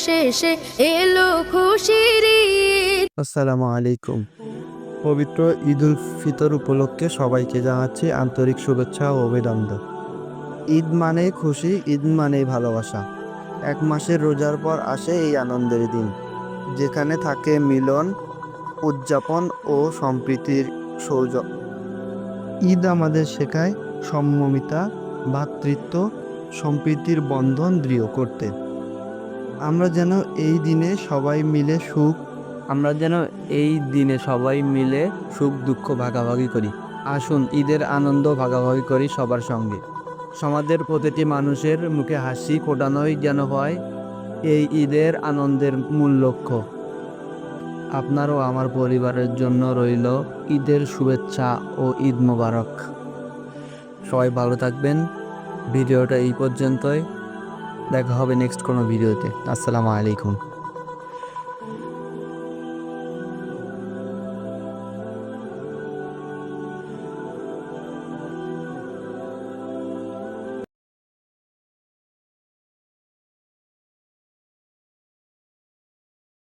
শেষে এলো খুশির ঈদ। আসসালামু আলাইকুম। পবিত্র ঈদুল ফিতর উপলক্ষে সবাইকে জানাচ্ছি আন্তরিক শুভেচ্ছা ও অভিনন্দন। ঈদ মানে খুশি, ঈদ মানে ভালোবাসা। এক মাসের রোজার পর আসে এই আনন্দের দিন, যেখানে থাকে মিলন, উদযাপন ও সম্প্রীতির সৌজন্য। ঈদ আমাদের শেখায় সম্মিতা, ভ্রাতৃত্ব, সম্প্রীতির বন্ধন দৃঢ় করতে। আমরা যেন এই দিনে সবাই মিলে সুখ দুঃখ ভাগাভাগি করি। আসুন ঈদের আনন্দ ভাগাভাগি করি সবার সঙ্গে। সমাজের প্রতিটি মানুষের মুখে হাসি ফোটানোই যেন হয় এই ঈদের আনন্দের মূল লক্ষ্য। আপনারও আমার পরিবারের জন্য রইল ঈদের শুভেচ্ছা ও ঈদ মোবারক। সবাই ভালো থাকবেন। ভিডিওটা এই পর্যন্তই। দেখা হবে নেক্সট কোনো ভিডিওতে। আসসালামু আলাইকুম।